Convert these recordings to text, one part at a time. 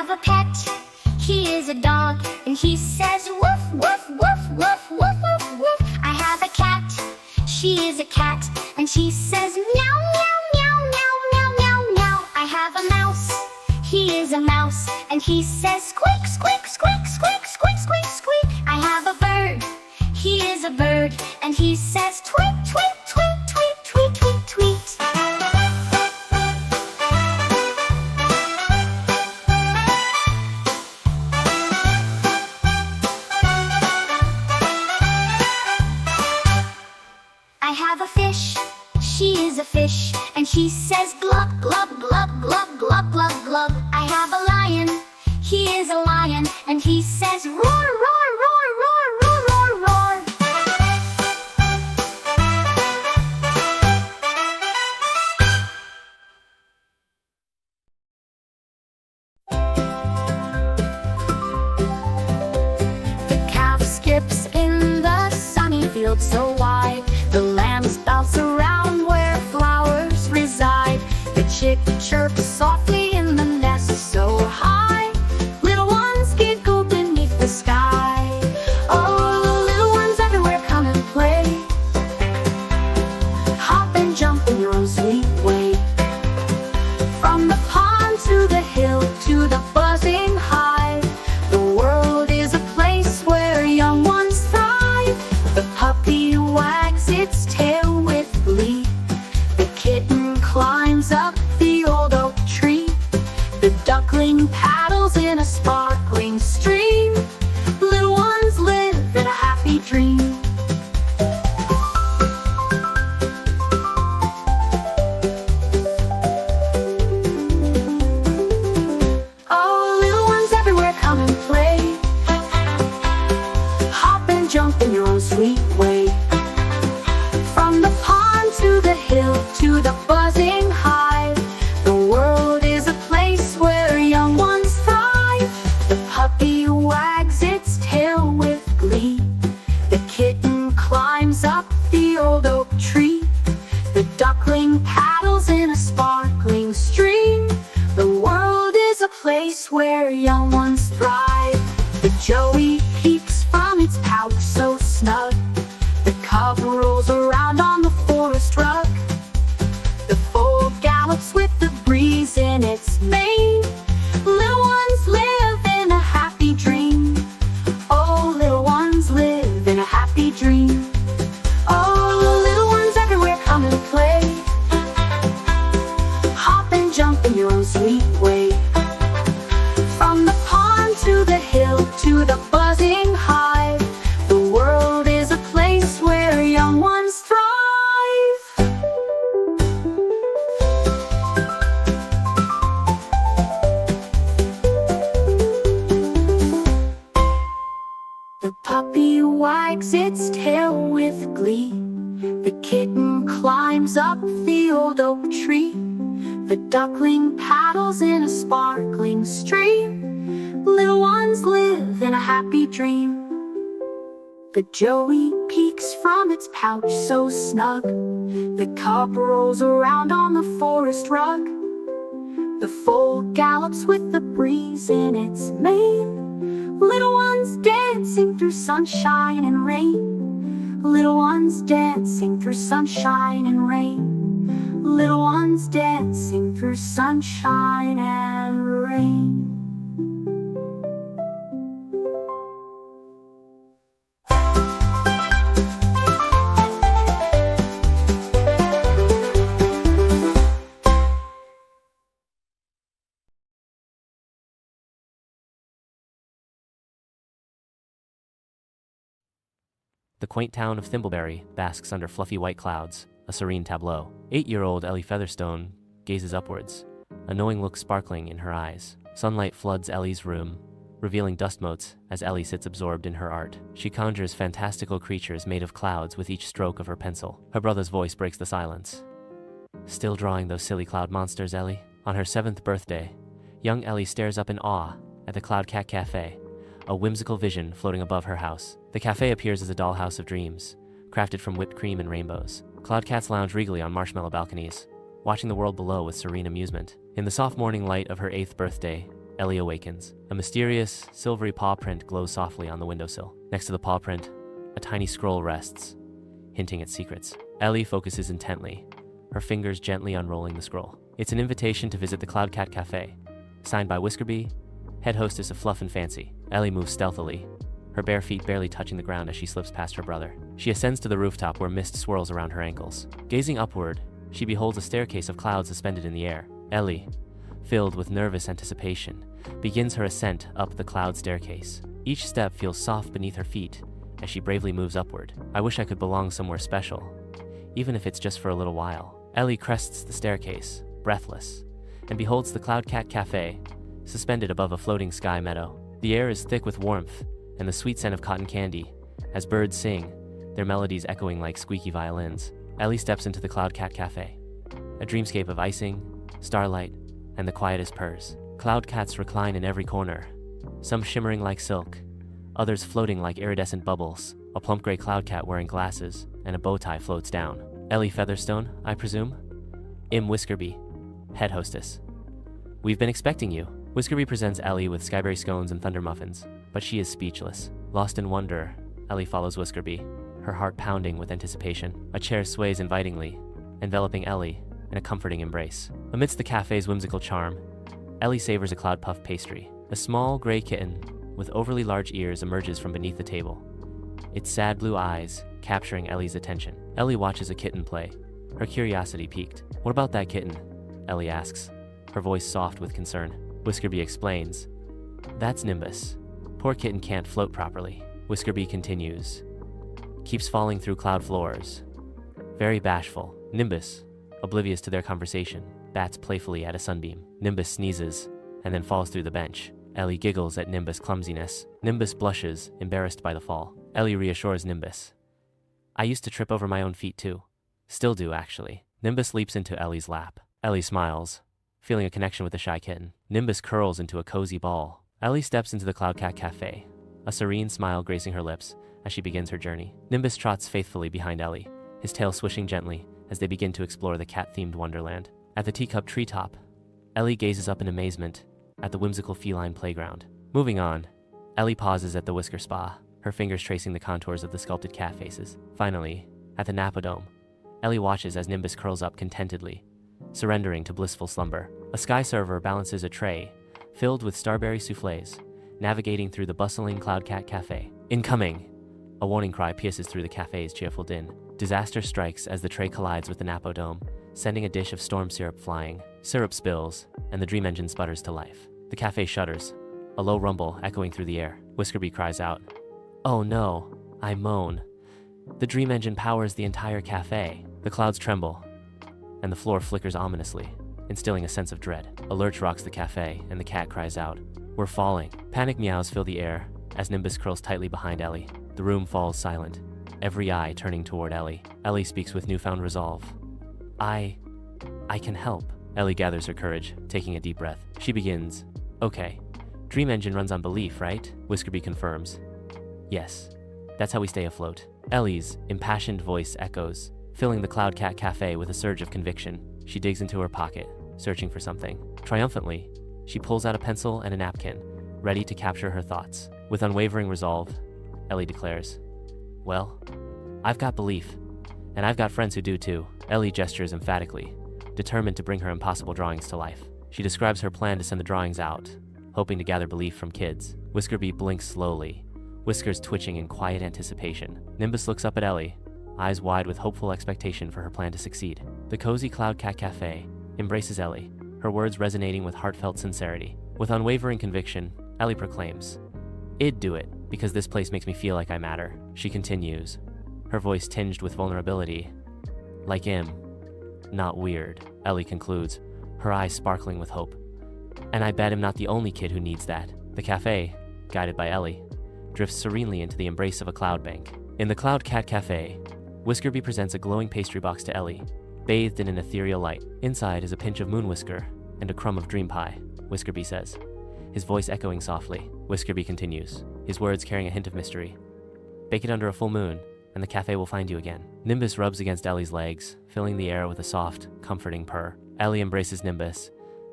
have a pet, he is a dog, and he says woof, woof, woof, woof, woof, woof, woof. I have a cat, she is a cat, and she says meow, meow, meow, meow, meow, meow, meow. I have a mouse, he is a mouse, and he says squeak, squeak, squeak, squeak, squeak, squeak, squeak. I have a bird, he is a bird, and he says tweet, tweet, tweet, tweet, tweet, tweet, tweet. I have a fish, she is a fish, and she says glub, glub, glub, glub, glub, glub, glub. I have a lion, he is a lion, and he says roar, roar, roar, roar, roar, roar, roar. The calf skips in the sunny field so wide. The lambs bounce around where flowers reside. The chick chirps softly in the nest so high. Little ones giggle beneath the sky. Oh, the little ones everywhere come and play. Hop and jump in your own sweet way. From the pond to the hill to the buzzing hive, the world is a place where young ones thrive. The puppy wags its tail with glee. The kitten climbs up the old oak tree. The duckling paddles in a sparkling stream. Little ones live in a happy dream. Oh, little ones everywhere come and play. Hop and jump in your own sweet way. From the pond to the hill to the buzzing hive, the world is a place where young ones thrive. The puppy wags its tail with glee. The kitten climbs up the old oak tree. The duckling paddles in a sparkling stream. The world is a place where young ones thrive. The joey peeks from its pouch so snug. The cub rolls around on the forest rug. The foal gallops with the breeze in its mane. Little ones live in a happy dream. Oh, little ones live in a happy dream. Oh, the little ones everywhere come and play. Hop and jump in your own sweet way. From the pond to the hill to the buzzing hive, the world is a place where young ones thrive. The puppy wags its tail with glee. The kitten climbs up the old oak tree. The duckling paddles in a sparkling stream. Little ones live in a happy dream. The joey peeks from its pouch so snug. The cub rolls around on the forest rug. The foal gallops with the breeze in its mane. Little ones dancing through sunshine and rain. Little ones dancing through sunshine and rain. Little ones dancing through sunshine and rain. The quaint town of Thimbleberry basks under fluffy white clouds, a serene tableau. 8-year-old Ellie Featherstone gazes upwards, a knowing look sparkling in her eyes. Sunlight floods Ellie's room, revealing dust motes as Ellie sits absorbed in her art. She conjures fantastical creatures made of clouds with each stroke of her pencil. Her brother's voice breaks the silence. Still drawing those silly cloud monsters, Ellie? On her 7th birthday, young Ellie stares up in awe at the Cloud Cat Cafe, a whimsical vision floating above her house. The cafe appears as a dollhouse of dreams, crafted from whipped cream and rainbows. Cloud cats lounge regally on marshmallow balconies, watching the world below with serene amusement. In the soft morning light of her 8th birthday, Ellie awakens. A mysterious, silvery paw print glows softly on the windowsill. Next to the paw print, a tiny scroll rests, hinting at secrets. Ellie focuses intently, her fingers gently unrolling the scroll. It's an invitation to visit the Cloud Cat Cafe, signed by Whiskerby, head hostess of Fluff and Fancy. Ellie moves stealthily, her bare feet barely touching the ground as she slips past her brother. She ascends to the rooftop where mist swirls around her ankles. Gazing upward, she beholds a staircase of clouds suspended in the air. Ellie, filled with nervous anticipation, begins her ascent up the cloud staircase. Each step feels soft beneath her feet as she bravely moves upward. I wish I could belong somewhere special, even if it's just for a little while. Ellie crests the staircase, breathless, and beholds the Cloud Cat Cafe, suspended above a floating sky meadow. The air is thick with warmth and the sweet scent of cotton candy as birds sing, their melodies echoing like squeaky violins. Ellie steps into the Cloud Cat Cafe, a dreamscape of icing, starlight, and the quietest purrs. Cloud cats recline in every corner, some shimmering like silk, others floating like iridescent bubbles. A plump gray cloud cat wearing glasses and a bow tie floats down. Ellie Featherstone, I presume? Im Whiskerby, head hostess. We've been expecting you. Whiskerby presents Ellie with skyberry scones and thunder muffins, but she is speechless. Lost in wonder, Ellie follows Whiskerby, her heart pounding with anticipation. A chair sways invitingly, enveloping Ellie in a comforting embrace. Amidst the cafe's whimsical charm, Ellie savors a cloud puff pastry. A small gray kitten with overly large ears emerges from beneath the table, its sad blue eyes capturing Ellie's attention. Ellie watches a kitten play, her curiosity piqued. What about that kitten? Ellie asks, her voice soft with concern. Whiskerby explains. That's Nimbus. Poor kitten can't float properly. Whiskerby continues. Keeps falling through cloud floors. Very bashful. Nimbus, oblivious to their conversation, bats playfully at a sunbeam. Nimbus sneezes and then falls through the bench. Ellie giggles at Nimbus' clumsiness. Nimbus blushes, embarrassed by the fall. Ellie reassures Nimbus. I used to trip over my own feet too. Still do, actually. Nimbus leaps into Ellie's lap. Ellie smiles, feeling a connection with the shy kitten. Nimbus curls into a cozy ball. Ellie steps into the Cloud Cat Cafe, a serene smile gracing her lips as she begins her journey. Nimbus trots faithfully behind Ellie, his tail swishing gently as they begin to explore the cat-themed wonderland. At the teacup treetop, Ellie gazes up in amazement at the whimsical feline playground. Moving on, Ellie pauses at the Whisker Spa, her fingers tracing the contours of the sculpted cat faces. Finally, at the Napa Dome, Ellie watches as Nimbus curls up contentedly, surrendering to blissful slumber. A sky server balances a tray filled with starberry soufflés, navigating through the bustling Cloud Cat Cafe. Incoming! A warning cry pierces through the cafe's cheerful din. Disaster strikes as the tray collides with the Napa Dome, sending a dish of storm syrup flying. Syrup spills, and the dream engine sputters to life. The cafe shudders, a low rumble echoing through the air. Whiskerby cries out. Oh no, I moan. The dream engine powers the entire cafe. The clouds tremble, and the floor flickers ominously, instilling a sense of dread. A lurch rocks the cafe, and the cat cries out. We're falling. Panic meows fill the air as Nimbus curls tightly behind Ellie. The room falls silent, every eye turning toward Ellie. Ellie speaks with newfound resolve. I can help. Ellie gathers her courage, taking a deep breath. She begins. Okay, Dream Engine runs on belief, right? Whiskerby confirms. Yes, that's how we stay afloat. Ellie's impassioned voice echoes, filling the Cloud Cat Cafe with a surge of conviction. She digs into her pocket, searching for something. Triumphantly, she pulls out a pencil and a napkin, ready to capture her thoughts. With unwavering resolve, Ellie declares, Well, I've got belief, and I've got friends who do too. Ellie gestures emphatically, determined to bring her impossible drawings to life. She describes her plan to send the drawings out, hoping to gather belief from kids. Whiskerby blinks slowly, whiskers twitching in quiet anticipation. Nimbus looks up at Ellie, eyes wide with hopeful expectation for her plan to succeed. The cozy Cloud Cat Cafe embraces Ellie, her words resonating with heartfelt sincerity. With unwavering conviction, Ellie proclaims, I'd do it, because this place makes me feel like I matter. She continues, her voice tinged with vulnerability. Like him, not weird. Ellie concludes, her eyes sparkling with hope. And I bet I'm not the only kid who needs that. The cafe, guided by Ellie, drifts serenely into the embrace of a cloud bank. In the Cloud Cat Cafe, Whiskerby presents a glowing pastry box to Ellie, bathed in an ethereal light. Inside is a pinch of moon whisker and a crumb of dream pie, Whiskerby says, his voice echoing softly. Whiskerby continues, his words carrying a hint of mystery. Bake it under a full moon, and the cafe will find you again. Nimbus rubs against Ellie's legs, filling the air with a soft, comforting purr. Ellie embraces Nimbus,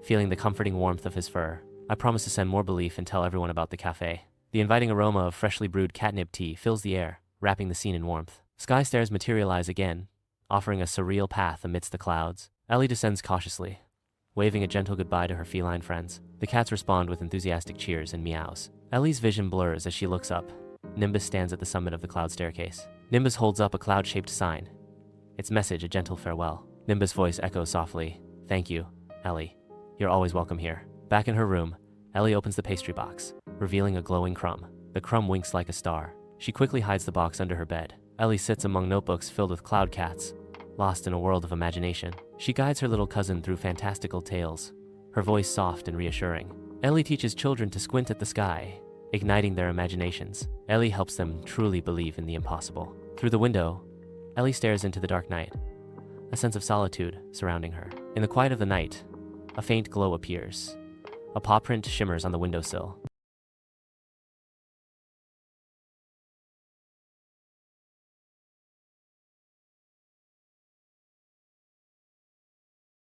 feeling the comforting warmth of his fur. I promise to send more belief and tell everyone about the cafe. The inviting aroma of freshly brewed catnip tea fills the air, wrapping the scene in warmth. Sky stairs materialize again, offering a surreal path amidst the clouds. Ellie descends cautiously, waving a gentle goodbye to her feline friends. The cats respond with enthusiastic cheers and meows. Ellie's vision blurs as she looks up. Nimbus stands at the summit of the cloud staircase. Nimbus holds up a cloud-shaped sign, its message a gentle farewell. Nimbus' voice echoes softly. Thank you, Ellie. You're always welcome here. Back in her room, Ellie opens the pastry box, revealing a glowing crumb. The crumb winks like a star. She quickly hides the box under her bed. Ellie sits among notebooks filled with cloud cats, lost in a world of imagination. She guides her little cousin through fantastical tales, her voice soft and reassuring. Ellie teaches children to squint at the sky, igniting their imaginations. Ellie helps them truly believe in the impossible. Through the window, Ellie stares into the dark night, a sense of solitude surrounding her. In the quiet of the night, a faint glow appears. A paw print shimmers on the windowsill.